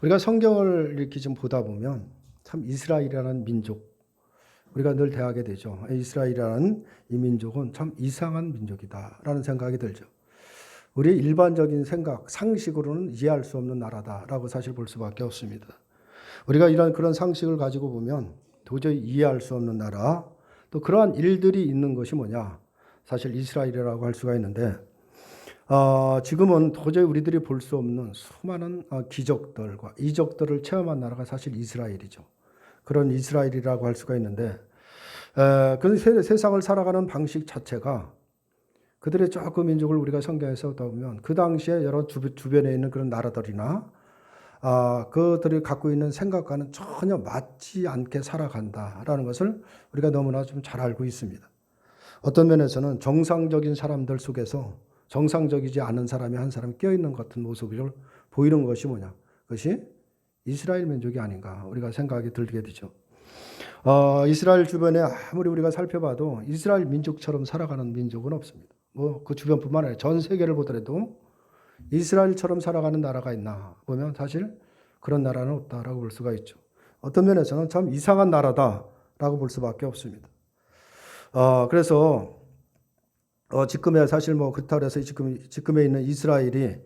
우리가 성경을 이렇게 좀 보다 보면 참 이스라엘이라는 민족, 우리가 늘 대하게 되죠. 이스라엘이라는 이 민족은 참 이상한 민족이다라는 생각이 들죠. 우리의 일반적인 생각, 상식으로는 이해할 수 없는 나라다라고 사실 볼 수밖에 없습니다. 우리가 이런 그런 상식을 가지고 보면 도저히 이해할 수 없는 나라, 또 그러한 일들이 있는 것이 뭐냐? 사실 이스라엘이라고 할 수가 있는데, 지금은 도저히 우리들이 볼 수 없는 수많은 기적들과 이적들을 체험한 나라가 사실 이스라엘이죠. 그런 이스라엘이라고 할 수가 있는데, 그 세상을 살아가는 방식 자체가 그들의 그 민족을 우리가 성경에서 보면 그 당시에 여러 주변에 있는 그런 나라들이나 그들이 갖고 있는 생각과는 전혀 맞지 않게 살아간다라는 것을 우리가 너무나 좀 잘 알고 있습니다. 어떤 면에서는 정상적인 사람들 속에서 정상적이지 않은 사람이 한 사람 껴있는 것 같은 모습을 보이는 것이 뭐냐? 그것이 이스라엘 민족이 아닌가 우리가 생각이 들게 되죠. 이스라엘 주변에 아무리 우리가 살펴봐도 이스라엘 민족처럼 살아가는 민족은 없습니다. 뭐 그 주변뿐만 아니라 전 세계를 보더라도 이스라엘처럼 살아가는 나라가 있나 보면 사실 그런 나라는 없다라고 볼 수가 있죠. 어떤 면에서는 참 이상한 나라다라고 볼 수밖에 없습니다. 그래서 지금의 사실 뭐 그렇다고 해서 지금에 있는 이스라엘이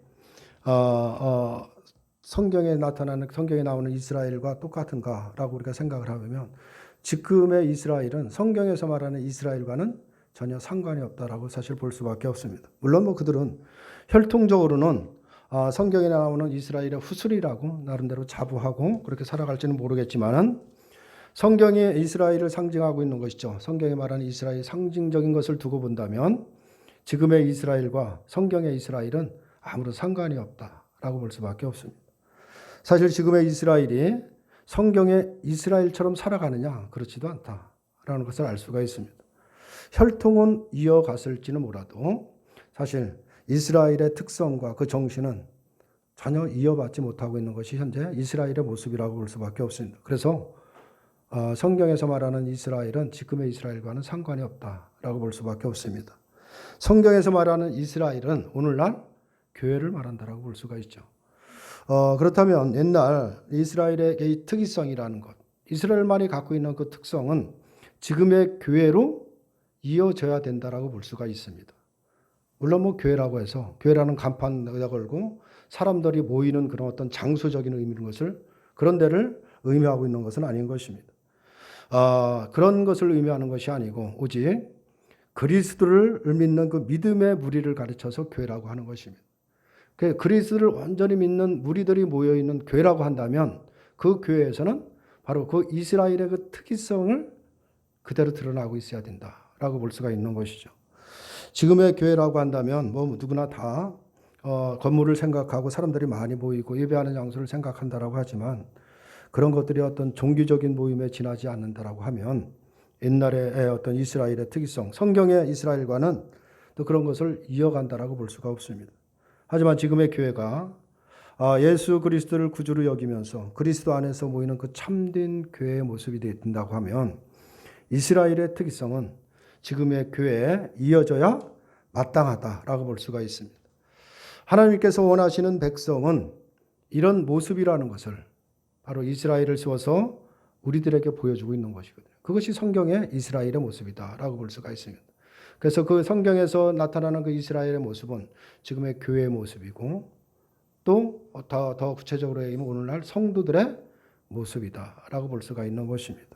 성경에 나오는 이스라엘과 똑같은가라고 우리가 생각을 하면 지금의 이스라엘은 성경에서 말하는 이스라엘과는 전혀 상관이 없다라고 사실 볼 수밖에 없습니다. 물론 뭐 그들은 혈통적으로는 성경에 나오는 이스라엘의 후손이라고 나름대로 자부하고 그렇게 살아갈지는 모르겠지만은 성경이 이스라엘을 상징하고 있는 것이죠. 성경에 말하는 이스라엘 상징적인 것을 두고 본다면 지금의 이스라엘과 성경의 이스라엘은 아무런 상관이 없다라고 볼 수밖에 없습니다. 사실 지금의 이스라엘이 성경의 이스라엘처럼 살아가느냐? 그렇지도 않다라는 것을 알 수가 있습니다. 혈통은 이어갔을지는 몰라도 사실 이스라엘의 특성과 그 정신은 전혀 이어받지 못하고 있는 것이 현재 이스라엘의 모습이라고 볼 수밖에 없습니다. 그래서 성경에서 말하는 이스라엘은 지금의 이스라엘과는 상관이 없다라고 볼 수밖에 없습니다. 성경에서 말하는 이스라엘은 오늘날 교회를 말한다라고 볼 수가 있죠. 그렇다면 옛날 이스라엘의 이 특이성이라는 것, 이스라엘만이 갖고 있는 그 특성은 지금의 교회로 이어져야 된다라고 볼 수가 있습니다. 물론 뭐 교회라고 해서 교회라는 간판에다 걸고 사람들이 모이는 그런 어떤 장소적인 의미인 것을 그런 데를 의미하고 있는 것은 아닌 것입니다. 그런 것을 의미하는 것이 아니고 오직 그리스도를 믿는 그 믿음의 무리를 가르쳐서 교회라고 하는 것입니다. 그리스도를 완전히 믿는 무리들이 모여 있는 교회라고 한다면 그 교회에서는 바로 그 이스라엘의 그 특이성을 그대로 드러나고 있어야 된다라고 볼 수가 있는 것이죠. 지금의 교회라고 한다면 뭐 누구나 다 건물을 생각하고 사람들이 많이 모이고 예배하는 장소를 생각한다라고 하지만 그런 것들이 어떤 종교적인 모임에 지나지 않는다라고 하면 옛날의 어떤 이스라엘의 특이성, 성경의 이스라엘과는 또 그런 것을 이어간다라고 볼 수가 없습니다. 하지만 지금의 교회가 예수 그리스도를 구주로 여기면서 그리스도 안에서 모이는 그 참된 교회의 모습이 된다고 하면 이스라엘의 특이성은 지금의 교회에 이어져야 마땅하다라고 볼 수가 있습니다. 하나님께서 원하시는 백성은 이런 모습이라는 것을 바로 이스라엘을 세워서 우리들에게 보여주고 있는 것이거든요. 그것이 성경의 이스라엘의 모습이다라고 볼 수가 있습니다. 그래서 그 성경에서 나타나는 그 이스라엘의 모습은 지금의 교회의 모습이고 또 더 구체적으로 얘기하면 오늘날 성도들의 모습이다라고 볼 수가 있는 것입니다.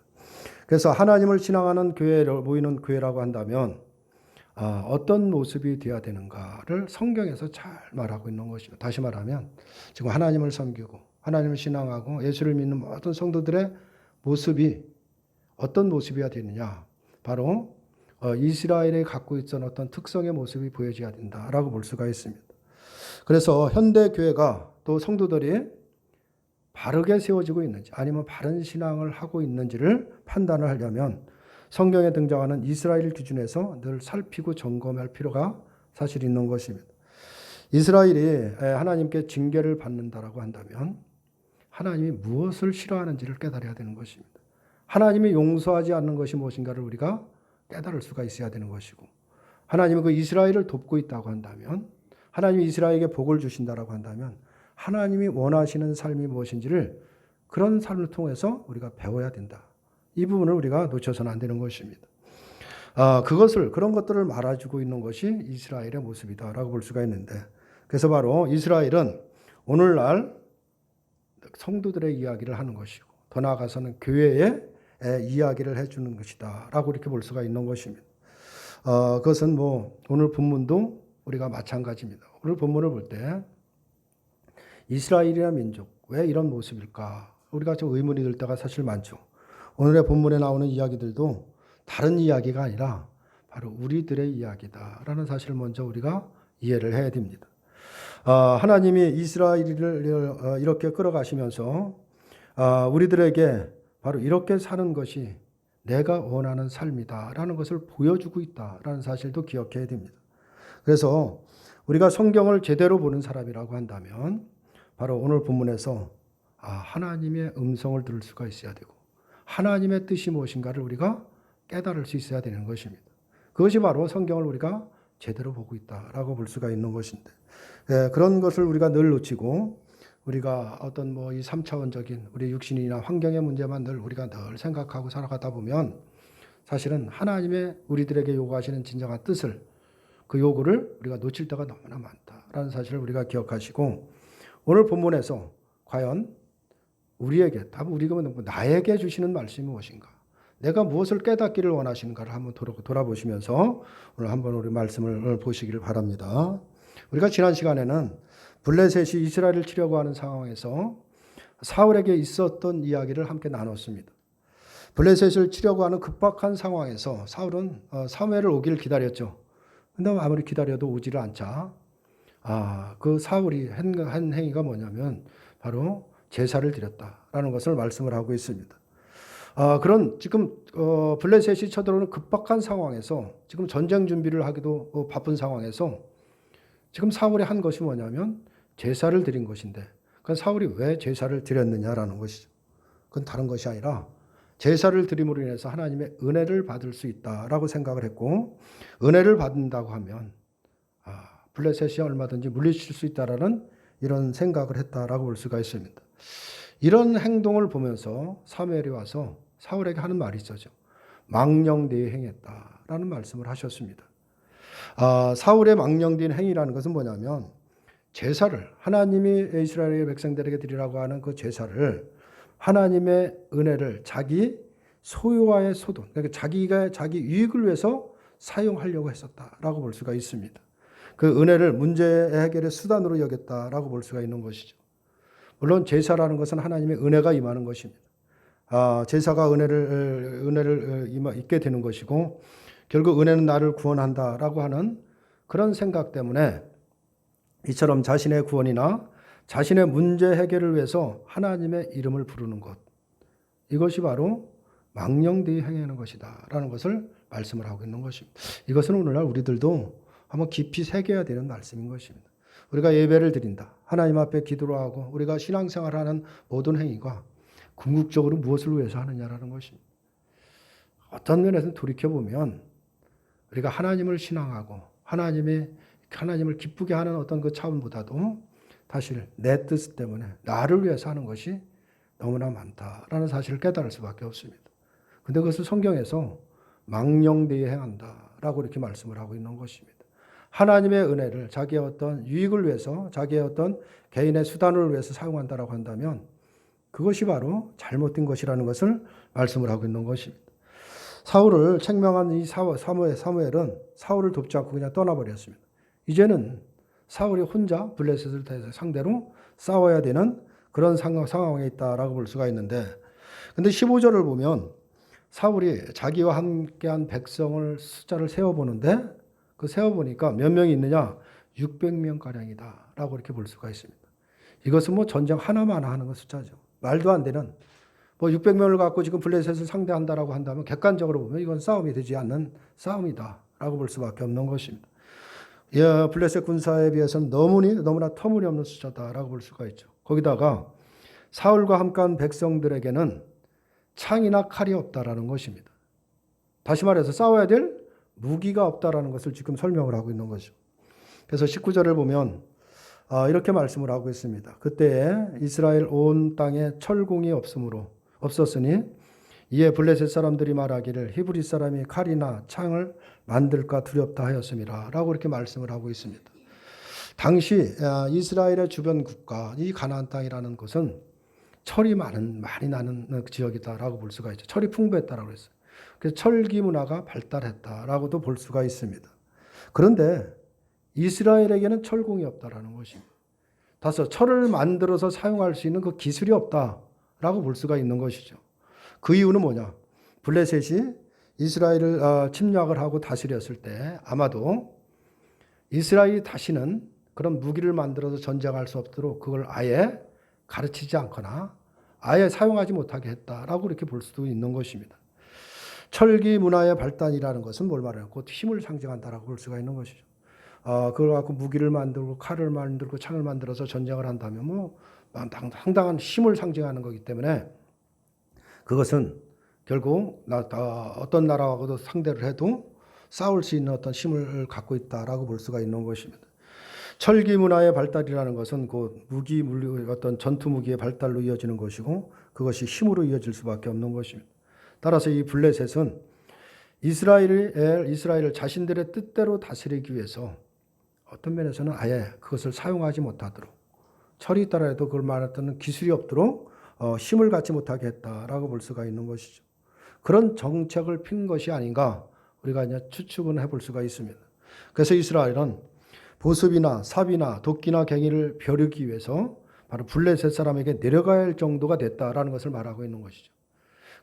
그래서 하나님을 신앙하는 교회를 모이는 교회라고 한다면 어떤 모습이 되어야 되는가를 성경에서 잘 말하고 있는 것입니다. 다시 말하면 지금 하나님을 섬기고 하나님을 신앙하고 예수를 믿는 모든 성도들의 모습이 어떤 모습이어야 되느냐? 바로 이스라엘이 갖고 있던 어떤 특성의 모습이 보여져야 된다라고 볼 수가 있습니다. 그래서 현대 교회가 또 성도들이 바르게 세워지고 있는지 아니면 바른 신앙을 하고 있는지를 판단을 하려면 성경에 등장하는 이스라엘 기준에서 늘 살피고 점검할 필요가 사실 있는 것입니다. 이스라엘이 하나님께 징계를 받는다라고 한다면 하나님이 무엇을 싫어하는지를 깨달아야 되는 것입니다. 하나님이 용서하지 않는 것이 무엇인가를 우리가 깨달을 수가 있어야 되는 것이고 하나님은 그 이스라엘을 돕고 있다고 한다면 하나님이 이스라엘에게 복을 주신다라고 한다면 하나님이 원하시는 삶이 무엇인지를 그런 삶을 통해서 우리가 배워야 된다. 이 부분을 우리가 놓쳐서는 안 되는 것입니다. 그런 것들을 말해주고 있는 것이 이스라엘의 모습이다라고 볼 수가 있는데, 그래서 바로 이스라엘은 오늘날 성도들의 이야기를 하는 것이고, 더 나아가서는 교회의 이야기를 해주는 것이다라고 이렇게 볼 수가 있는 것입니다. 그것은 오늘 본문도 우리가 마찬가지입니다. 오늘 본문을 볼 때 이스라엘이라는 민족 왜 이런 모습일까? 우리가 좀 의문이 들 때가 사실 많죠. 오늘의 본문에 나오는 이야기들도 다른 이야기가 아니라 바로 우리들의 이야기다라는 사실을 먼저 우리가 이해를 해야 됩니다. 하나님이 이스라엘을 이렇게 끌어가시면서 우리들에게 바로 이렇게 사는 것이 내가 원하는 삶이다라는 것을 보여주고 있다라는 사실도 기억해야 됩니다. 그래서 우리가 성경을 제대로 보는 사람이라고 한다면 바로 오늘 본문에서 하나님의 음성을 들을 수가 있어야 되고 하나님의 뜻이 무엇인가를 우리가 깨달을 수 있어야 되는 것입니다. 그것이 바로 성경을 우리가 제대로 보고 있다라고 볼 수가 있는 것인데, 그런 것을 우리가 늘 놓치고 우리가 어떤 이 3차원적인 우리 육신이나 환경의 문제만 늘 우리가 늘 생각하고 살아가다 보면 사실은 하나님의 우리들에게 요구하시는 진정한 뜻을, 그 요구를 우리가 놓칠 때가 너무나 많다라는 사실을 우리가 기억하시고, 오늘 본문에서 과연 우리에게, 우리가 나에게 주시는 말씀이 무엇인가, 내가 무엇을 깨닫기를 원하시는가를 한번 돌아보시면서 오늘 한번 우리 말씀을 보시기를 바랍니다. 우리가 지난 시간에는 블레셋이 이스라엘을 치려고 하는 상황에서 사울에게 있었던 이야기를 함께 나눴습니다. 블레셋을 치려고 하는 급박한 상황에서 사울은 사무엘을 오기를 기다렸죠. 근데 아무리 기다려도 오지를 않자 그 사울이 한 행위가 뭐냐면 바로 제사를 드렸다라는 것을 말씀을 하고 있습니다. 그런 지금 블레셋이 쳐들어오는 급박한 상황에서 지금 전쟁 준비를 하기도 바쁜 상황에서 지금 사울이 한 것이 뭐냐면 제사를 드린 것인데, 그건 사울이 왜 제사를 드렸느냐라는 것이죠. 그건 다른 것이 아니라 제사를 드림으로 인해서 하나님의 은혜를 받을 수 있다라고 생각을 했고, 은혜를 받는다고 하면 블레셋이 얼마든지 물리칠 수 있다라는 이런 생각을 했다라고 볼 수가 있습니다. 이런 행동을 보면서 사무엘이 와서 사울에게 하는 말이 있었죠. 망령되이 행했다라는 말씀을 하셨습니다. 사울의 망령된 행위라는 것은 뭐냐면 제사를, 하나님이 이스라엘 백성들에게 드리라고 하는 그 제사를, 하나님의 은혜를 자기 소유와의 소돈, 그러니까 자기가 자기 유익을 위해서 사용하려고 했었다라고 볼 수가 있습니다. 그 은혜를 문제 해결의 수단으로 여겼다라고 볼 수가 있는 것이죠. 물론 제사라는 것은 하나님의 은혜가 임하는 것입니다. 제사가 은혜를 있게 되는 것이고, 결국 은혜는 나를 구원한다라고 하는 그런 생각 때문에 이처럼 자신의 구원이나 자신의 문제 해결을 위해서 하나님의 이름을 부르는 것, 이것이 바로 망령되이 행하는 것이다 라는 것을 말씀을 하고 있는 것입니다. 이것은 오늘날 우리들도 한번 깊이 새겨야 되는 말씀인 것입니다. 우리가 예배를 드린다, 하나님 앞에 기도를 하고 우리가 신앙생활을 하는 모든 행위가 궁극적으로 무엇을 위해서 하느냐라는 것입니다. 어떤 면에서는 돌이켜보면 우리가 하나님을 신앙하고 하나님을 기쁘게 하는 어떤 그 차원보다도 사실 내 뜻 때문에 나를 위해서 하는 것이 너무나 많다라는 사실을 깨달을 수밖에 없습니다. 근데 그것을 성경에서 망령되이 행한다라고 이렇게 말씀을 하고 있는 것입니다. 하나님의 은혜를 자기의 어떤 유익을 위해서, 자기의 어떤 개인의 수단을 위해서 사용한다라고 한다면 그것이 바로 잘못된 것이라는 것을 말씀을 하고 있는 것입니다. 사울을 책망한 이 사무엘은 사울을 돕지 않고 그냥 떠나버렸습니다. 이제는 사울이 혼자 블레셋을 상대로 싸워야 되는 그런 상황에 있다라고 볼 수가 있는데, 근데 15절을 보면 사울이 자기와 함께한 백성을 숫자를 세어보는데, 그 세어보니까 몇 명이 있느냐? 600명가량이다 라고 이렇게 볼 수가 있습니다. 이것은 전쟁 하나만 하는 것 숫자죠. 말도 안 되는 600명을 갖고 지금 블레셋을 상대한다라고 한다면 객관적으로 보면 이건 싸움이 되지 않는 싸움이다라고 볼 수밖에 없는 것입니다. 블레셋 군사에 비해서는 너무나 터무니없는 숫자다라고 볼 수가 있죠. 거기다가 사울과 함께한 백성들에게는 창이나 칼이 없다라는 것입니다. 다시 말해서 싸워야 될 무기가 없다라는 것을 지금 설명을 하고 있는 거죠. 그래서 19절을 보면 이렇게 말씀을 하고 있습니다. 그때에 이스라엘 온 땅에 철공이 없었으니 이에 블레셋 사람들이 말하기를 히브리 사람이 칼이나 창을 만들까 두렵다 하였습니다. 라고 이렇게 말씀을 하고 있습니다. 당시 이스라엘의 주변 국가, 이 가나안 땅이라는 것은 철이 많이 나는 지역이다라고 볼 수가 있죠. 철이 풍부했다라고 했어요. 그래서 철기 문화가 발달했다라고도 볼 수가 있습니다. 그런데 이스라엘에게는 철공이 없다라는 것입니다. 다섯, 철을 만들어서 사용할 수 있는 그 기술이 없다라고 볼 수가 있는 것이죠. 그 이유는 뭐냐? 블레셋이 이스라엘을 침략을 하고 다스렸을 때 아마도 이스라엘이 다시는 그런 무기를 만들어서 전쟁할 수 없도록 그걸 아예 가르치지 않거나 아예 사용하지 못하게 했다라고 이렇게 볼 수도 있는 것입니다. 철기 문화의 발달이라는 것은 뭘 말하는 곧 힘을 상징한다라고 볼 수가 있는 것이죠. 그걸 갖고 무기를 만들고 칼을 만들고 창을 만들어서 전쟁을 한다면 뭐 상당한 힘을 상징하는 거기 때문에 그것은 결국 어떤 나라하고도 상대를 해도 싸울 수 있는 어떤 힘을 갖고 있다라고 볼 수가 있는 것입니다. 철기 문화의 발달이라는 것은 곧 어떤 전투 무기의 발달로 이어지는 것이고 그것이 힘으로 이어질 수밖에 없는 것입니다. 따라서 이 블레셋은 이스라엘을 자신들의 뜻대로 다스리기 위해서 어떤 면에서는 아예 그것을 사용하지 못하도록 철이 있더라 해도 그걸 말했던 기술이 없도록 힘을 갖지 못하게 했다라고 볼 수가 있는 것이죠. 그런 정책을 핀 것이 아닌가 우리가 이제 추측은 해볼 수가 있습니다. 그래서 이스라엘은 보습이나 삽이나 도끼나 갱이를 벼르기 위해서 바로 블레셋 사람에게 내려가야 할 정도가 됐다라는 것을 말하고 있는 것이죠.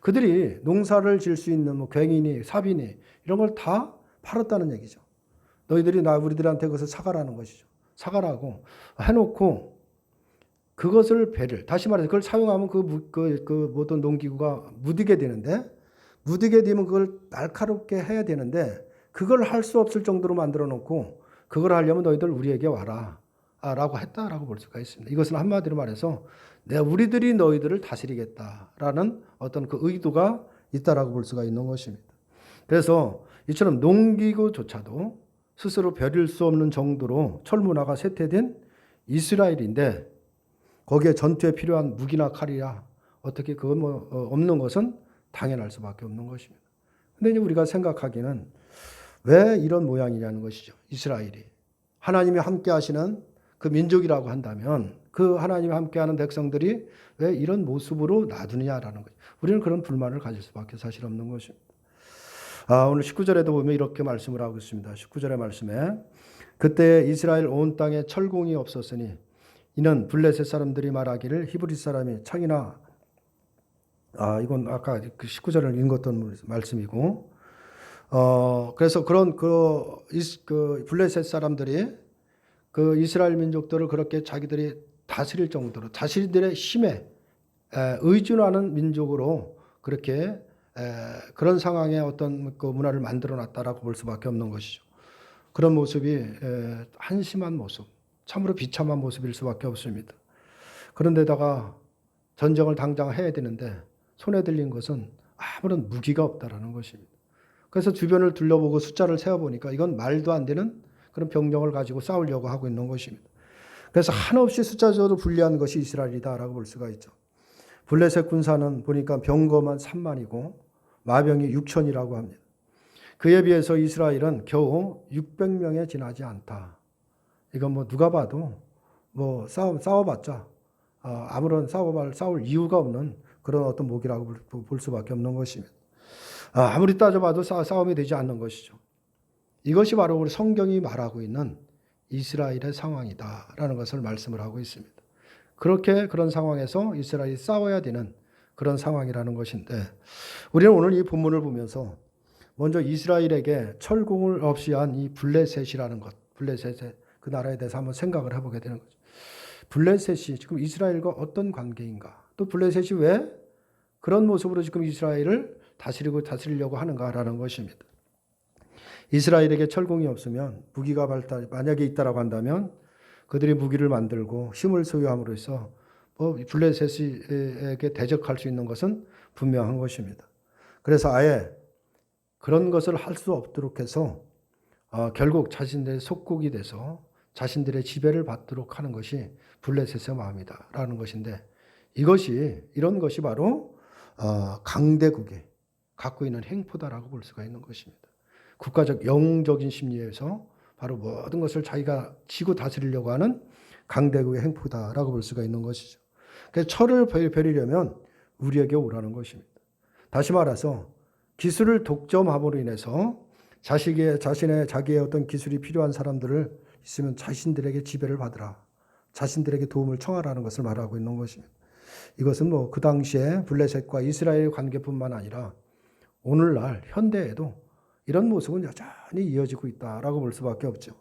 그들이 농사를 지을 수 있는 뭐 갱이니 삽이니 이런 걸 다 팔았다는 얘기죠. 너희들이 우리들한테 그것을 사가라는 것이죠. 사가라고 해놓고 그것을 다시 말해서 그걸 사용하면 그 모든 농기구가 무디게 되는데 무디게 되면 그걸 날카롭게 해야 되는데 그걸 할 수 없을 정도로 만들어 놓고 그걸 하려면 너희들 우리에게 와라 라고 했다라고 볼 수가 있습니다. 이것은 한마디로 말해서 우리들이 너희들을 다스리겠다라는 어떤 그 의도가 있다라고 볼 수가 있는 것입니다. 그래서 이처럼 농기구조차도 스스로 벼릴 수 없는 정도로 철문화가 쇠퇴된 이스라엘인데 거기에 전투에 필요한 무기나 칼이야 어떻게 그거 없는 것은 당연할 수밖에 없는 것입니다. 근데 이제 우리가 생각하기는 왜 이런 모양이냐는 것이죠. 이스라엘이 하나님이 함께 하시는 그 민족이라고 한다면 그 하나님이 함께하는 백성들이 왜 이런 모습으로 놔두느냐라는 거죠. 우리는 그런 불만을 가질 수밖에 사실 없는 것입니다. 오늘 19절에도 보면 이렇게 말씀을 하고 있습니다. 19절의 말씀에 그때 이스라엘 온 땅에 철공이 없었으니 이는 블레셋 사람들이 말하기를 히브리 사람이 창이나 이건 아까 그 19절을 읽었던 말씀이고 그래서 그런 그 블레셋 사람들이 그 이스라엘 민족들을 그렇게 자기들이 다스릴 정도로 자신들의 힘에 의존하는 민족으로 그렇게 그런 상황에 어떤 그 문화를 만들어 놨다라고 볼 수밖에 없는 것이죠. 그런 모습이 한심한 모습, 참으로 비참한 모습일 수밖에 없습니다. 그런데다가 전쟁을 당장 해야 되는데 손에 들린 것은 아무런 무기가 없다라는 것입니다. 그래서 주변을 둘러보고 숫자를 세어보니까 이건 말도 안 되는 그런 병력을 가지고 싸우려고 하고 있는 것입니다. 그래서 한없이 숫자적으로 불리한 것이 이스라엘이다라고 볼 수가 있죠. 블레셋 군사는 보니까 병거만 3만이고 마병이 6천이라고 합니다. 그에 비해서 이스라엘은 겨우 600명에 지나지 않다. 이건 뭐 누가 봐도 뭐 싸워봤자 아무런 싸울 이유가 없는 그런 어떤 목이라고 볼 수밖에 없는 것입니다. 아무리 따져봐도 싸움이 되지 않는 것이죠. 이것이 바로 우리 성경이 말하고 있는 이스라엘의 상황이다라는 것을 말씀을 하고 있습니다. 그런 상황에서 이스라엘이 싸워야 되는 그런 상황이라는 것인데 우리는 오늘 이 본문을 보면서 먼저 이스라엘에게 철공을 없이 한 이 블레셋이라는 것, 블레셋의 그 나라에 대해서 한번 생각을 해보게 되는 거죠. 블레셋이 지금 이스라엘과 어떤 관계인가? 또 블레셋이 왜 그런 모습으로 지금 이스라엘을 다스리려고 하는가라는 것입니다. 이스라엘에게 철공이 없으면 무기가 만약에 있다라고 한다면 그들이 무기를 만들고 힘을 소유함으로써 블레셋에게 대적할 수 있는 것은 분명한 것입니다. 그래서 아예 그런 것을 할 수 없도록 해서 결국 자신들의 속국이 돼서 자신들의 지배를 받도록 하는 것이 블레셋의 마음이다라는 것인데, 이런 것이 바로 강대국이 갖고 있는 행포다라고 볼 수가 있는 것입니다. 국가적 영웅적인 심리에서 바로 모든 것을 자기가 지고 다스리려고 하는 강대국의 행포다라고 볼 수가 있는 것이죠. 그래서 철을 베리려면 우리에게 오라는 것입니다. 다시 말해서 기술을 독점함으로 인해서 자기의 어떤 기술이 필요한 사람들을 있으면 자신들에게 지배를 받으라, 자신들에게 도움을 청하라는 것을 말하고 있는 것입니다. 이것은 그 당시에 블레셋과 이스라엘 관계뿐만 아니라 오늘날 현대에도 이런 모습은 여전히 이어지고 있다라고 볼 수밖에 없죠.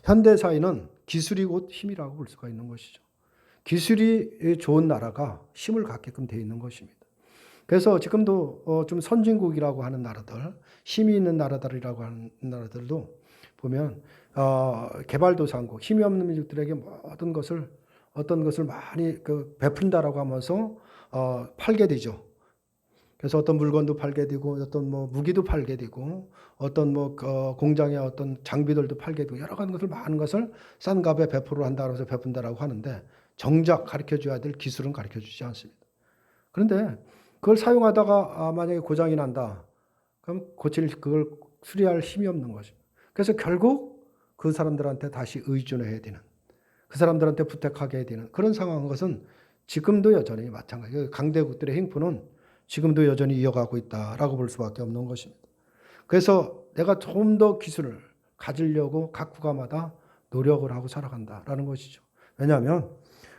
현대 사회는 기술이 곧 힘이라고 볼 수가 있는 것이죠. 기술이 좋은 나라가 힘을 갖게끔 되어 있는 것입니다. 그래서 지금도 좀 선진국이라고 하는 나라들, 힘이 있는 나라들이라고 하는 나라들도 보면 개발도상국, 힘이 없는 민족들에게 어떤 것을 많이 베푼다라고 하면서 팔게 되죠. 그래서 어떤 물건도 팔게 되고, 어떤 무기도 팔게 되고, 어떤 공장의 어떤 장비들도 팔게 되고, 여러 가지 것을 많은 것을 싼 값에 배포를 한다고 해서 베푼다라고 하는데, 정작 가르쳐 줘야 될 기술은 가르쳐 주지 않습니다. 그런데 그걸 사용하다가 만약에 고장이 난다, 그럼 그걸 수리할 힘이 없는 것입니다. 그래서 결국 그 사람들한테 다시 의존해야 되는, 그 사람들한테 부탁하게 해야 되는 그런 상황인 것은 지금도 여전히 마찬가지예요. 강대국들의 행포는 지금도 여전히 이어가고 있다라고 볼 수밖에 없는 것입니다. 그래서 내가 좀 더 기술을 가지려고 각 국가마다 노력을 하고 살아간다라는 것이죠. 왜냐하면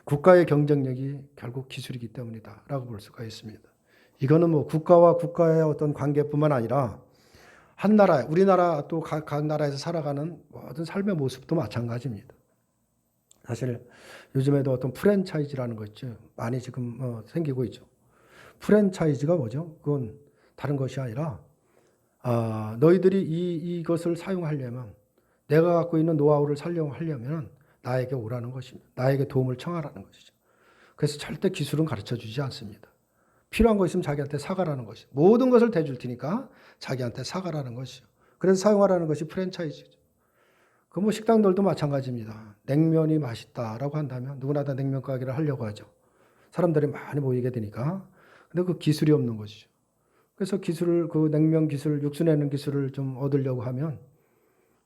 국가의 경쟁력이 결국 기술이기 때문이다라고 볼 수가 있습니다. 이거는 국가와 국가의 어떤 관계뿐만 아니라 한 나라, 우리나라 또 각 나라에서 살아가는 모든 삶의 모습도 마찬가지입니다. 사실 요즘에도 어떤 프랜차이즈라는 거 있죠. 많이 지금 생기고 있죠. 프랜차이즈가 뭐죠? 그건 다른 것이 아니라 너희들이 이것을 사용하려면, 내가 갖고 있는 노하우를 사용하려면 나에게 오라는 것입니다. 나에게 도움을 청하라는 것이죠. 그래서 절대 기술은 가르쳐 주지 않습니다. 필요한 거 있으면 자기한테 사가라는 것이죠. 모든 것을 대줄 테니까 자기한테 사가라는 것이죠. 그래서 사용하라는 것이 프랜차이즈죠. 식당들도 마찬가지입니다. 냉면이 맛있다라고 한다면 누구나 다 냉면 가게를 하려고 하죠. 사람들이 많이 모이게 되니까. 근데 그 기술이 없는 것이죠. 그래서 냉면 기술, 육수 내는 기술을 좀 얻으려고 하면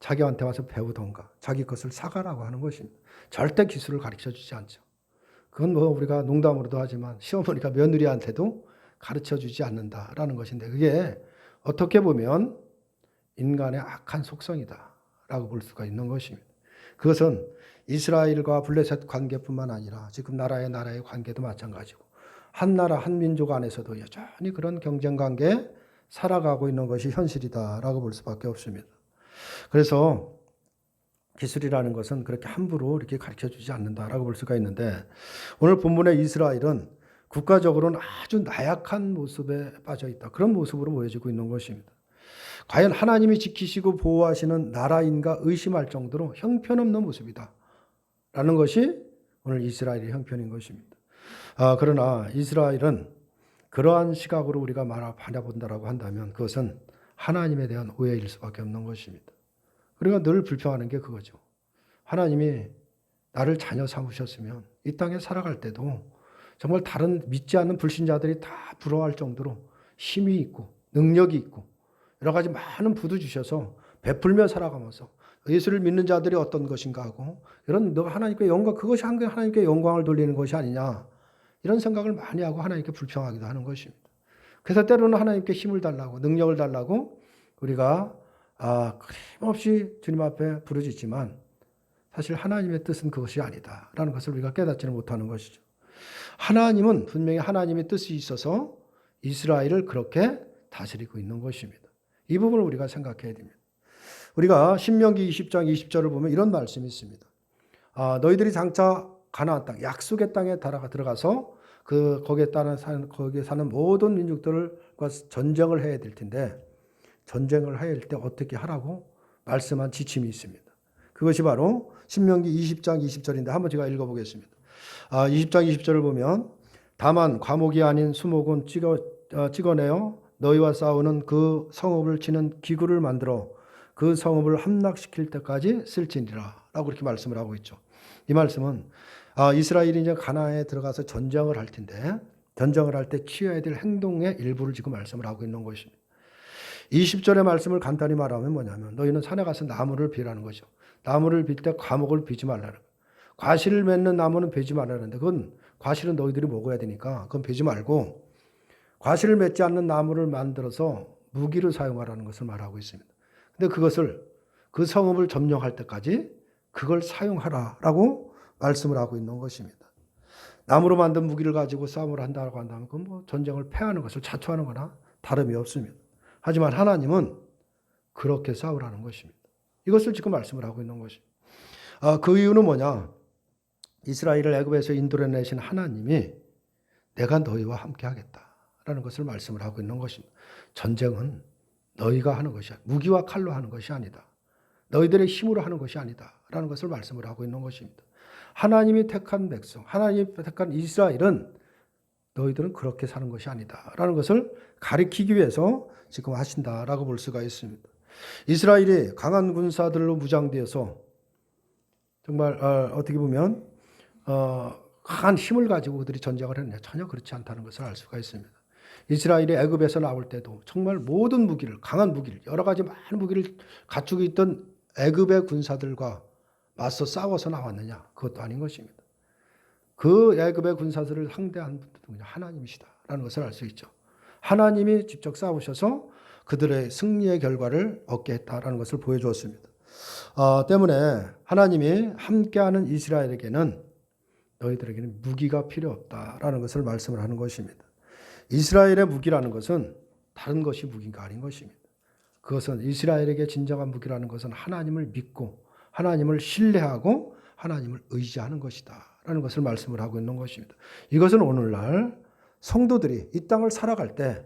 자기한테 와서 배우던가 자기 것을 사가라고 하는 것입니다. 절대 기술을 가르쳐 주지 않죠. 그건 우리가 농담으로도 하지만 시어머니가 며느리한테도 가르쳐 주지 않는다라는 것인데, 그게 어떻게 보면 인간의 악한 속성이다라고 볼 수가 있는 것입니다. 그것은 이스라엘과 블레셋 관계뿐만 아니라 지금 나라의 관계도 마찬가지고, 한 나라 한 민족 안에서도 여전히 그런 경쟁 관계에 살아가고 있는 것이 현실이다라고 볼 수밖에 없습니다. 그래서 기술이라는 것은 그렇게 함부로 이렇게 가르쳐 주지 않는다라고 볼 수가 있는데, 오늘 본문의 이스라엘은 국가적으로는 아주 나약한 모습에 빠져 있다, 그런 모습으로 보여지고 있는 것입니다. 과연 하나님이 지키시고 보호하시는 나라인가 의심할 정도로 형편없는 모습이다 라는 것이 오늘 이스라엘의 형편인 것입니다. 그러나 이스라엘은 그러한 시각으로 우리가 바라본다라고 한다면 그것은 하나님에 대한 오해일 수밖에 없는 것입니다. 우리가 늘 불평하는 게 그거죠. 하나님이 나를 자녀 삼으셨으면 이 땅에 살아갈 때도 정말 다른 믿지 않는 불신자들이 다 부러워할 정도로 힘이 있고 능력이 있고 여러 가지 많은 부도 주셔서 베풀며 살아가면서 예수를 믿는 자들이 어떤 것인가 하고, 이런 너가 하나님께 영광, 그것이 하나님께 영광을 돌리는 것이 아니냐, 이런 생각을 많이 하고 하나님께 불평하기도 하는 것입니다. 그래서 때로는 하나님께 힘을 달라고, 능력을 달라고 우리가 끊임없이 주님 앞에 부르짖지만 사실 하나님의 뜻은 그것이 아니다라는 것을 우리가 깨닫지는 못하는 것이죠. 하나님은 분명히 하나님의 뜻이 있어서 이스라엘을 그렇게 다스리고 있는 것입니다. 이 부분을 우리가 생각해야 됩니다. 우리가 신명기 20장 20절을 보면 이런 말씀이 있습니다. 너희들이 장차 가나안 땅, 약속의 땅에 들어가서 거기에 사는 모든 민족들과 전쟁을 해야 될 텐데, 전쟁을 해야 할 때 어떻게 하라고 말씀한 지침이 있습니다. 그것이 바로 신명기 20장 20절인데 한번 제가 읽어보겠습니다. 20장 20절을 보면, 다만 과목이 아닌 수목은 찍어내어 너희와 싸우는 그 성읍을 치는 기구를 만들어 그 성읍을 함락시킬 때까지 쓸지니라 라고 이렇게 말씀을 하고 있죠. 이 말씀은 이스라엘이 이제 가나안에 들어가서 전쟁을 할 텐데 전쟁을 할 때 취해야 될 행동의 일부를 지금 말씀을 하고 있는 것입니다. 20절의 말씀을 간단히 말하면 뭐냐면 너희는 산에 가서 나무를 비라는 거죠. 나무를 빌 때 과목을 비지 말라는 거예요. 과실을 맺는 나무는 베지 말라는데 그건 과실은 너희들이 먹어야 되니까 그건 베지 말고 과실을 맺지 않는 나무를 만들어서 무기를 사용하라는 것을 말하고 있습니다. 근데 그것을 그 성읍을 점령할 때까지 그걸 사용하라라고 말씀을 하고 있는 것입니다. 나무로 만든 무기를 가지고 싸움을 한다고 한다면 그건 뭐 전쟁을 패하는 것을 자초하는 거나 다름이 없습니다. 하지만 하나님은 그렇게 싸우라는 것입니다. 이것을 지금 말씀을 하고 있는 것입니다. 그 이유는 뭐냐? 이스라엘을 애굽에서 인도해내신 하나님이 내가 너희와 함께 하겠다라는 것을 말씀을 하고 있는 것입니다. 전쟁은 너희가 하는 것이야. 무기와 칼로 하는 것이 아니다. 너희들의 힘으로 하는 것이 아니다라는 것을 말씀을 하고 있는 것입니다. 하나님이 택한 백성, 하나님이 택한 이스라엘은 너희들은 그렇게 사는 것이 아니다라는 것을 가리키기 위해서 지금 하신다라고 볼 수가 있습니다. 이스라엘이 강한 군사들로 무장되어서 정말 어떻게 보면 강한 힘을 가지고 그들이 전쟁을 했느냐? 전혀 그렇지 않다는 것을 알 수가 있습니다. 이스라엘이 애굽에서 나올 때도 정말 모든 무기를, 강한 무기를, 여러 가지 많은 무기를 갖추고 있던 애굽의 군사들과 맞서 싸워서 나왔느냐? 그것도 아닌 것입니다. 그 애굽의 군사들을 상대한 분은 하나님이시다라는 것을 알 수 있죠. 하나님이 직접 싸우셔서 그들의 승리의 결과를 얻게 했다라는 것을 보여주었습니다. 때문에 하나님이 함께하는 이스라엘에게는 너희들에게는 무기가 필요 없다라는 것을 말씀을 하는 것입니다. 이스라엘의 무기라는 것은 다른 것이 무기가 아닌 것입니다. 그것은 이스라엘에게 진정한 무기라는 것은 하나님을 믿고 하나님을 신뢰하고 하나님을 의지하는 것이다 라는 것을 말씀을 하고 있는 것입니다. 이것은 오늘날 성도들이 이 땅을 살아갈 때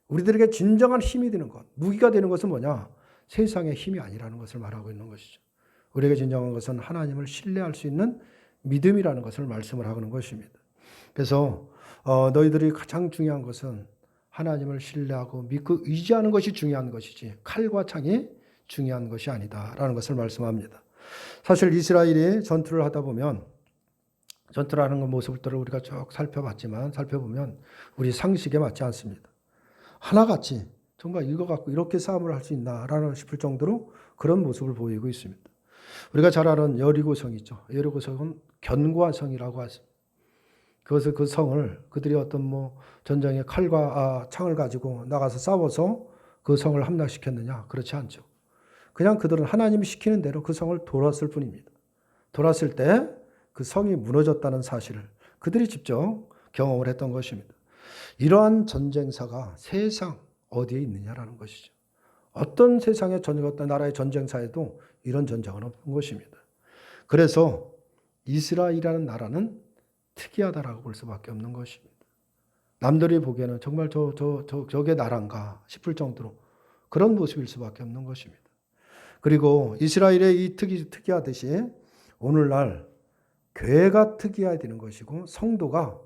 우리들에게 진정한 힘이 되는 것, 무기가 되는 것은 뭐냐? 세상의 힘이 아니라는 것을 말하고 있는 것이죠. 우리에게 진정한 것은 하나님을 신뢰할 수 있는 믿음이라는 것을 말씀을 하고 있는 것입니다. 그래서 너희들이 가장 중요한 것은 하나님을 신뢰하고 믿고 의지하는 것이 중요한 것이지 칼과 창이 중요한 것이 아니다라는 것을 말씀합니다. 사실 이스라엘이 전투를 하다 보면 전투를 하는 모습들을 우리가 쭉 살펴보면 우리 상식에 맞지 않습니다. 하나같이 정말 이거 갖고 이렇게 싸움을 할 수 있나라는 싶을 정도로 그런 모습을 보이고 있습니다. 우리가 잘 아는 여리고성이 있죠. 여리고성은 견고한 성이라고 하죠. 그것을 그 성을 그들이 어떤 전쟁에 칼과 창을 가지고 나가서 싸워서 그 성을 함락시켰느냐? 그렇지 않죠. 그냥 그들은 하나님이 시키는 대로 그 성을 돌았을 뿐입니다. 돌았을 때 그 성이 무너졌다는 사실을 그들이 직접 경험을 했던 것입니다. 이러한 전쟁사가 세상 어디에 있느냐라는 것이죠. 어떤 세상의 어떤 나라의 전쟁사에도 이런 전쟁은 없는 것입니다. 그래서 이스라엘이라는 나라는 특이하다라고 볼 수밖에 없는 것입니다. 남들이 보기에는 정말 저게 나라인가 싶을 정도로 그런 모습일 수밖에 없는 것입니다. 그리고 이스라엘의 이 특이하듯이 오늘날 교회가 특이해야 되는 것이고 성도가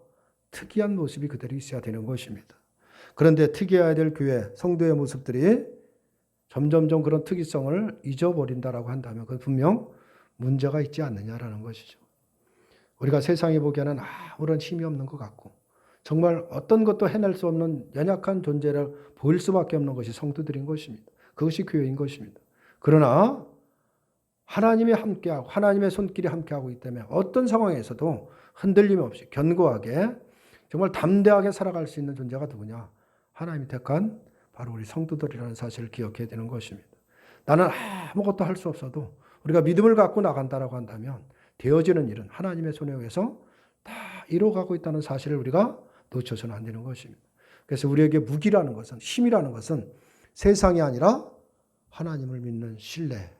특이한 모습이 그대로 있어야 되는 것입니다. 그런데 특이해야 될 교회, 성도의 모습들이 점점점 그런 특이성을 잊어버린다라고 한다면 그건 분명 문제가 있지 않느냐라는 것이죠. 우리가 세상에 보기에는 아무런 힘이 없는 것 같고 정말 어떤 것도 해낼 수 없는 연약한 존재를 보일 수밖에 없는 것이 성도들인 것입니다. 그것이 교회인 것입니다. 그러나 하나님이 함께하고 하나님의 손길이 함께하고 있기 때문에 어떤 상황에서도 흔들림 없이 견고하게 정말 담대하게 살아갈 수 있는 존재가 누구냐? 하나님이 택한 바로 우리 성도들이라는 사실을 기억해야 되는 것입니다. 나는 아무것도 할 수 없어도 우리가 믿음을 갖고 나간다라고 한다면 되어지는 일은 하나님의 손에 의해서 다 이루어가고 있다는 사실을 우리가 놓쳐서는 안 되는 것입니다. 그래서 우리에게 무기라는 것은, 힘이라는 것은 세상이 아니라 하나님을 믿는 신뢰,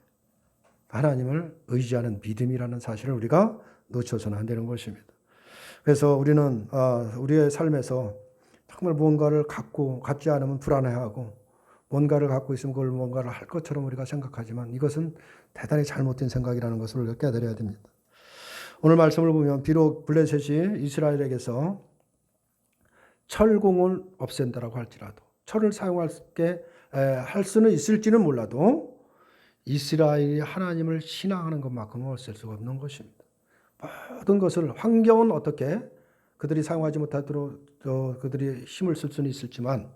하나님을 의지하는 믿음이라는 사실을 우리가 놓쳐서는 안 되는 것입니다. 그래서 우리는 우리의 삶에서 정말 무언가를 갖지 않으면 불안해하고 뭔가를 갖고 있으면 그걸 뭔가를 할 것처럼 우리가 생각하지만 이것은 대단히 잘못된 생각이라는 것을 우리가 깨달아야 됩니다. 오늘 말씀을 보면 비록 블레셋이 이스라엘에게서 철공을 없앤다라고 할지라도 철을 사용할 수는 있을지는 몰라도 이스라엘이 하나님을 신앙하는 것만큼은 없앨 수가 없는 것입니다. 모든 것을 환경은 어떻게 그들이 사용하지 못하도록 그들이 힘을 쓸 수는 있을지만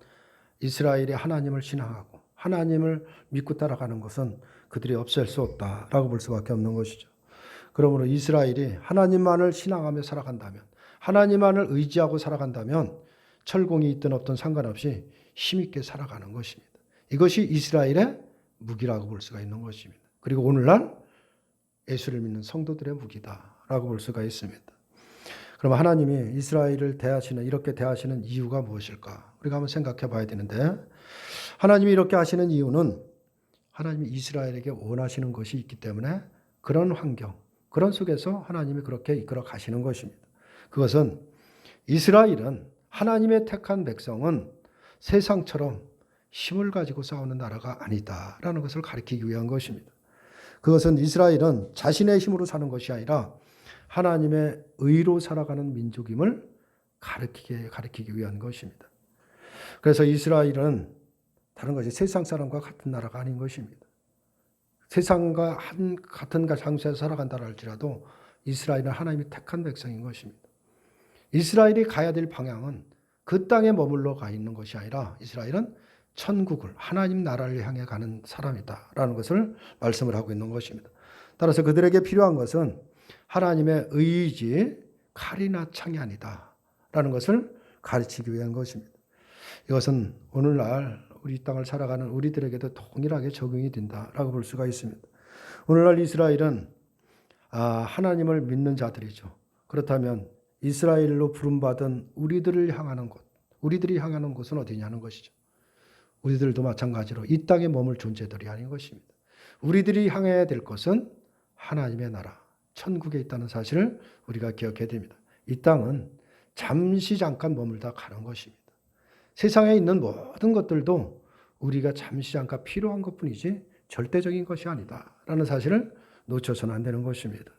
이스라엘이 하나님을 신앙하고 하나님을 믿고 따라가는 것은 그들이 없앨 수 없다라고 볼 수밖에 없는 것이죠. 그러므로 이스라엘이 하나님만을 신앙하며 살아간다면 하나님만을 의지하고 살아간다면 철공이 있든 없든 상관없이 힘있게 살아가는 것입니다. 이것이 이스라엘의 무기라고 볼 수가 있는 것입니다. 그리고 오늘날 예수를 믿는 성도들의 무기다라고 볼 수가 있습니다. 그럼 하나님이 이스라엘을 이렇게 대하시는 이유가 무엇일까? 우리가 한번 생각해 봐야 되는데 하나님이 이렇게 하시는 이유는 하나님이 이스라엘에게 원하시는 것이 있기 때문에 그런 환경, 그런 속에서 하나님이 그렇게 이끌어 가시는 것입니다. 그것은 이스라엘은 하나님의 택한 백성은 세상처럼 힘을 가지고 싸우는 나라가 아니다라는 것을 가리키기 위한 것입니다. 그것은 이스라엘은 자신의 힘으로 사는 것이 아니라 하나님의 의로 살아가는 민족임을 가리키기 위한 것입니다. 그래서 이스라엘은 다른 것이 세상 사람과 같은 나라가 아닌 것입니다. 세상과 같은 장소에서 살아간다 할지라도 이스라엘은 하나님이 택한 백성인 것입니다. 이스라엘이 가야 될 방향은 그 땅에 머물러 가 있는 것이 아니라 이스라엘은 천국을 하나님 나라를 향해 가는 사람이다라는 것을 말씀을 하고 있는 것입니다. 따라서 그들에게 필요한 것은 하나님의 의이지 칼이나 창이 아니다라는 것을 가르치기 위한 것입니다. 이것은 오늘날 우리 땅을 살아가는 우리들에게도 동일하게 적용이 된다라고 볼 수가 있습니다. 오늘날 이스라엘은 하나님을 믿는 자들이죠. 그렇다면 이스라엘로 부름받은 우리들이 향하는 곳은 어디냐는 것이죠. 우리들도 마찬가지로 이 땅에 머물 존재들이 아닌 것입니다. 우리들이 향해야 될 것은 하나님의 나라, 천국에 있다는 사실을 우리가 기억해야 됩니다. 이 땅은 잠깐 머물다 가는 것입니다. 세상에 있는 모든 것들도 우리가 잠깐 필요한 것뿐이지 절대적인 것이 아니다라는 사실을 놓쳐서는 안 되는 것입니다.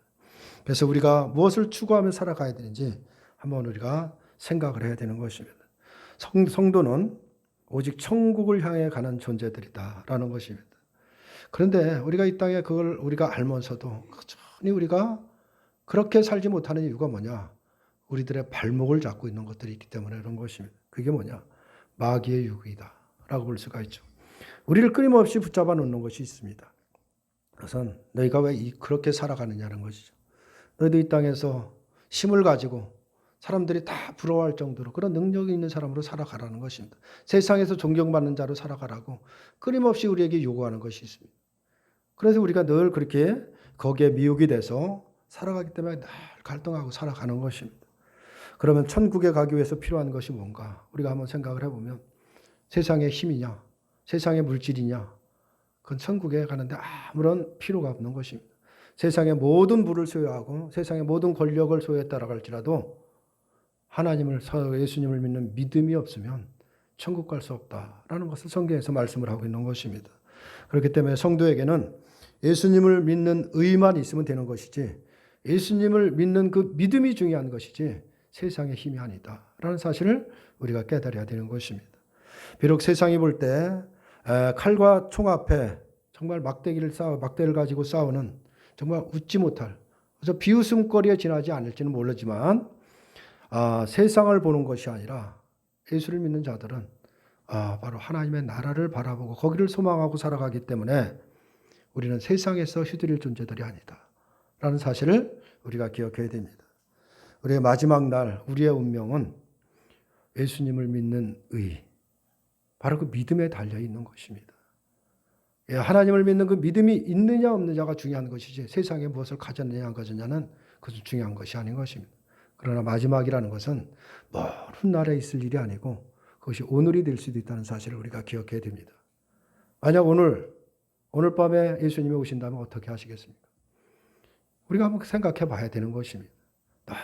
그래서 우리가 무엇을 추구하며 살아가야 되는지 한번 우리가 생각을 해야 되는 것입니다. 성도는 오직 천국을 향해 가는 존재들이다라는 것입니다. 그런데 우리가 이 땅에 그걸 우리가 알면서도 여전히 우리가 그렇게 살지 못하는 이유가 뭐냐? 우리들의 발목을 잡고 있는 것들이 있기 때문에 그런 것입니다. 그게 뭐냐? 마귀의 유혹이다라고 볼 수가 있죠. 우리를 끊임없이 붙잡아 놓는 것이 있습니다. 그것은 너희가 왜 그렇게 살아가느냐는 것이죠. 너희도 이 땅에서 힘을 가지고 사람들이 다 부러워할 정도로 그런 능력이 있는 사람으로 살아가라는 것입니다. 세상에서 존경받는 자로 살아가라고 끊임없이 우리에게 요구하는 것이 있습니다. 그래서 우리가 늘 그렇게 거기에 미혹이 돼서 살아가기 때문에 늘 갈등하고 살아가는 것입니다. 그러면 천국에 가기 위해서 필요한 것이 뭔가? 우리가 한번 생각을 해보면 세상의 힘이냐, 세상의 물질이냐, 그건 천국에 가는데 아무런 필요가 없는 것입니다. 세상의 모든 부를 소유하고 세상의 모든 권력을 소유했다라고 할지라도 하나님을, 예수님을 믿는 믿음이 없으면 천국 갈 수 없다라는 것을 성경에서 말씀을 하고 있는 것입니다. 그렇기 때문에 성도에게는 예수님을 믿는 의만 있으면 되는 것이지 예수님을 믿는 그 믿음이 중요한 것이지 세상의 힘이 아니다라는 사실을 우리가 깨달아야 되는 것입니다. 비록 세상이 볼 때 칼과 총 앞에 정말 막대기를 가지고 싸우는 정말 웃지 못할, 그래서 비웃음거리에 지나지 않을지는 모르지만 세상을 보는 것이 아니라 예수를 믿는 자들은 바로 하나님의 나라를 바라보고 거기를 소망하고 살아가기 때문에 우리는 세상에서 휘둘릴 존재들이 아니다라는 사실을 우리가 기억해야 됩니다. 우리의 마지막 날, 우리의 운명은 예수님을 믿는 의, 바로 그 믿음에 달려 있는 것입니다. 하나님을 믿는 그 믿음이 있느냐 없느냐가 중요한 것이지 세상에 무엇을 가졌느냐 안 가졌느냐는 그것은 중요한 것이 아닌 것입니다. 그러나 마지막이라는 것은 먼 날에 있을 일이 아니고 그것이 오늘이 될 수도 있다는 사실을 우리가 기억해야 됩니다. 만약 오늘 밤에 예수님이 오신다면 어떻게 하시겠습니까? 우리가 한번 생각해 봐야 되는 것입니다.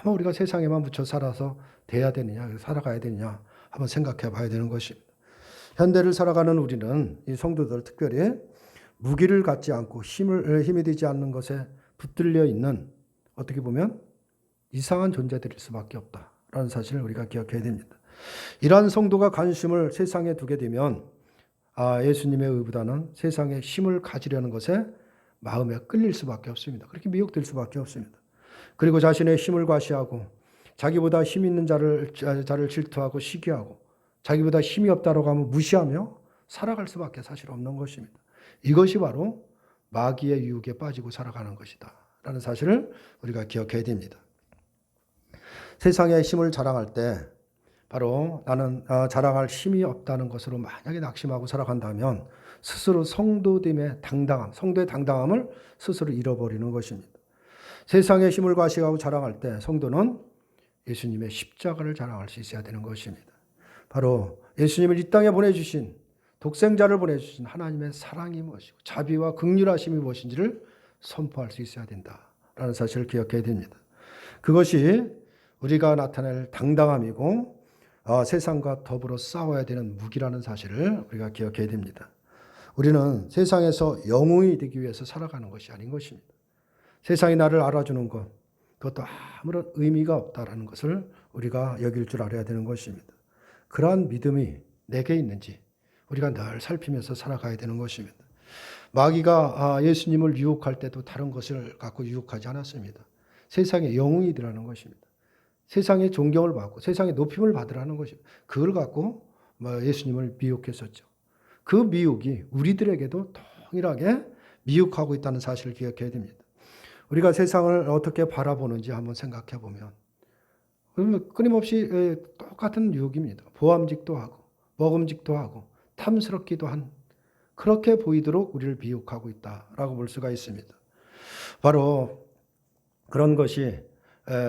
너무 우리가 세상에만 묻혀 살아서 돼야 되느냐, 살아가야 되느냐 한번 생각해 봐야 되는 것입니다. 현대를 살아가는 우리는 이 성도들 특별히 무기를 갖지 않고 힘이 되지 않는 것에 붙들려 있는 어떻게 보면 이상한 존재들일 수밖에 없다라는 사실을 우리가 기억해야 됩니다. 이러한 성도가 관심을 세상에 두게 되면 예수님의 의보다는 세상의 힘을 가지려는 것에 마음에 끌릴 수밖에 없습니다. 그렇게 미혹될 수밖에 없습니다. 그리고 자신의 힘을 과시하고 자기보다 힘 있는 자를 질투하고 시기하고 자기보다 힘이 없다라고 하면 무시하며 살아갈 수밖에 사실 없는 것입니다. 이것이 바로 마귀의 유혹에 빠지고 살아가는 것이다 라는 사실을 우리가 기억해야 됩니다. 세상의 힘을 자랑할 때 바로 나는 자랑할 힘이 없다는 것으로 만약에 낙심하고 살아간다면 스스로 성도됨의 당당함, 성도의 당당함을 스스로 잃어버리는 것입니다. 세상의 힘을 과시하고 자랑할 때 성도는 예수님의 십자가를 자랑할 수 있어야 되는 것입니다. 바로 예수님을 이 땅에 보내주신 독생자를 보내주신 하나님의 사랑이 무엇이고 자비와 긍휼하심이 무엇인지를 선포할 수 있어야 된다라는 사실을 기억해야 됩니다. 그것이 우리가 나타낼 당당함이고 세상과 더불어 싸워야 되는 무기라는 사실을 우리가 기억해야 됩니다. 우리는 세상에서 영웅이 되기 위해서 살아가는 것이 아닌 것입니다. 세상이 나를 알아주는 것, 그것도 아무런 의미가 없다라는 것을 우리가 여길 줄 알아야 되는 것입니다. 그러한 믿음이 내게 있는지 우리가 늘 살피면서 살아가야 되는 것입니다. 마귀가 예수님을 유혹할 때도 다른 것을 갖고 유혹하지 않았습니다. 세상의 영웅이 되라는 것입니다. 세상의 존경을 받고 세상의 높임을 받으라는 것입니다. 그걸 갖고 예수님을 미혹했었죠. 그 미혹이 우리들에게도 동일하게 미혹하고 있다는 사실을 기억해야 됩니다. 우리가 세상을 어떻게 바라보는지 한번 생각해 보면 끊임없이 똑같은 유혹입니다. 보암직도 하고 먹음직도 하고 탐스럽기도 한 그렇게 보이도록 우리를 미혹하고 있다라고 볼 수가 있습니다. 바로 그런 것이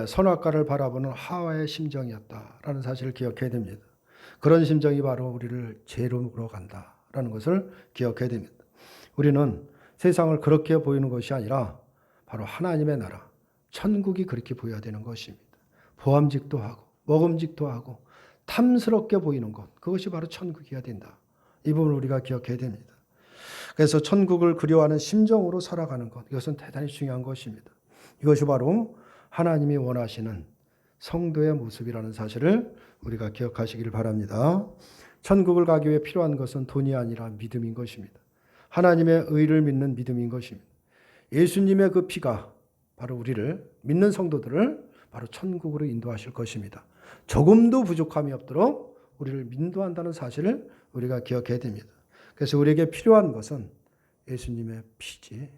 선악과를 바라보는 하와의 심정이었다라는 사실을 기억해야 됩니다. 그런 심정이 바로 우리를 죄로 간다라는 것을 기억해야 됩니다. 우리는 세상을 그렇게 보이는 것이 아니라 바로 하나님의 나라, 천국이 그렇게 보여야 되는 것입니다. 보암직도 하고 먹음직도 하고 탐스럽게 보이는 것, 그것이 바로 천국이어야 된다. 이 부분을 우리가 기억해야 됩니다. 그래서 천국을 그리워하는 심정으로 살아가는 것, 이것은 대단히 중요한 것입니다. 이것이 바로 하나님이 원하시는 성도의 모습이라는 사실을 우리가 기억하시기를 바랍니다. 천국을 가기 위해 필요한 것은 돈이 아니라 믿음인 것입니다. 하나님의 의를 믿는 믿음인 것입니다. 예수님의 그 피가 바로 우리를 믿는 성도들을 바로 천국으로 인도하실 것입니다. 조금도 부족함이 없도록 우리를 인도한다는 사실을 우리가 기억해야 됩니다. 그래서 우리에게 필요한 것은 예수님의 피지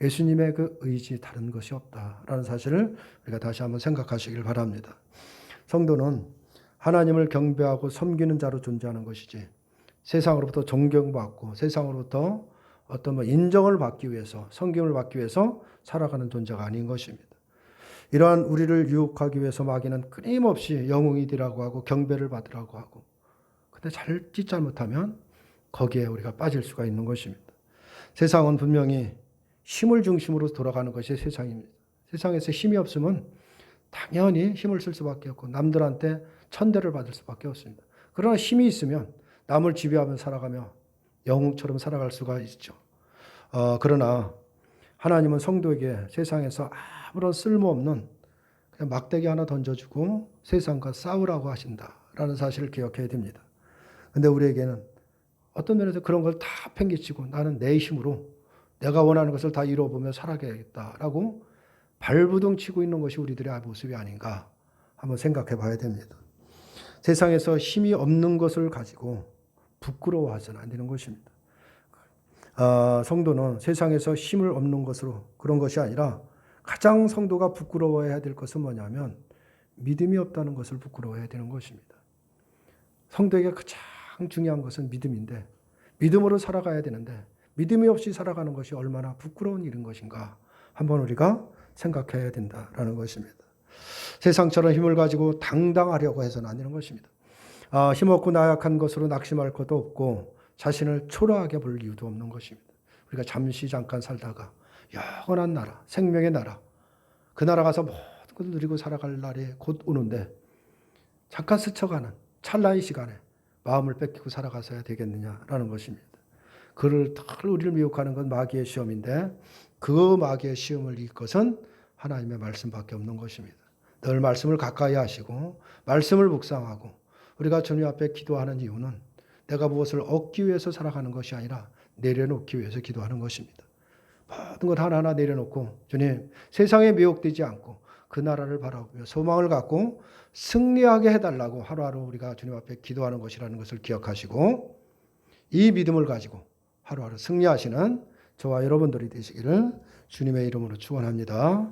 예수님의 그 의지 다른 것이 없다라는 사실을 우리가 다시 한번 생각하시길 바랍니다. 성도는 하나님을 경배하고 섬기는 자로 존재하는 것이지 세상으로부터 존경받고 세상으로부터 어떤 인정을 받기 위해서 섬김을 받기 위해서 살아가는 존재가 아닌 것입니다. 이러한 우리를 유혹하기 위해서 마귀는 끊임없이 영웅이 되라고 하고 경배를 받으라고 하고 근데 잘못하면 거기에 우리가 빠질 수가 있는 것입니다. 세상은 분명히 힘을 중심으로 돌아가는 것이 세상입니다. 세상에서 힘이 없으면 당연히 힘을 쓸 수밖에 없고 남들한테 천대를 받을 수밖에 없습니다. 그러나 힘이 있으면 남을 지배하며 살아가며 영웅처럼 살아갈 수가 있죠. 그러나 하나님은 성도에게 세상에서 아무런 쓸모없는 그냥 막대기 하나 던져주고 세상과 싸우라고 하신다라는 사실을 기억해야 됩니다. 근데 우리에게는 어떤 면에서 그런 걸 다 팽개치고 나는 내 힘으로 내가 원하는 것을 다 이루어보며 살아가야겠다라고 발부둥 치고 있는 것이 우리들의 모습이 아닌가 한번 생각해 봐야 됩니다. 세상에서 힘이 없는 것을 가지고 부끄러워하지는 안 되는 것입니다. 성도는 세상에서 힘을 얻는 것으로 그런 것이 아니라 가장 성도가 부끄러워해야 될 것은 뭐냐면 믿음이 없다는 것을 부끄러워해야 되는 것입니다. 성도에게 가장 중요한 것은 믿음인데 믿음으로 살아가야 되는데 믿음이 없이 살아가는 것이 얼마나 부끄러운 일인 것인가 한번 우리가 생각해야 된다라는 것입니다. 세상처럼 힘을 가지고 당당하려고 해서는 안 되는 것입니다. 힘없고 나약한 것으로 낙심할 것도 없고 자신을 초라하게 볼 이유도 없는 것입니다. 우리가 잠깐 살다가 영원한 나라, 생명의 나라, 그 나라 가서 모든 것을 누리고 살아갈 날이 곧 오는데 잠깐 스쳐가는 찰나의 시간에 마음을 뺏기고 살아가서야 되겠느냐라는 것입니다. 그를 늘 우리를 미혹하는 건 마귀의 시험인데 그 마귀의 시험을 이길 것은 하나님의 말씀밖에 없는 것입니다. 늘 말씀을 가까이 하시고 말씀을 묵상하고 우리가 주님 앞에 기도하는 이유는 내가 무엇을 얻기 위해서 살아가는 것이 아니라 내려놓기 위해서 기도하는 것입니다. 모든 것 하나하나 내려놓고 주님 세상에 미혹되지 않고 그 나라를 바라보며 소망을 갖고 승리하게 해달라고 하루하루 우리가 주님 앞에 기도하는 것이라는 것을 기억하시고 이 믿음을 가지고 하루하루 승리하시는 저와 여러분들이 되시기를 주님의 이름으로 축원합니다.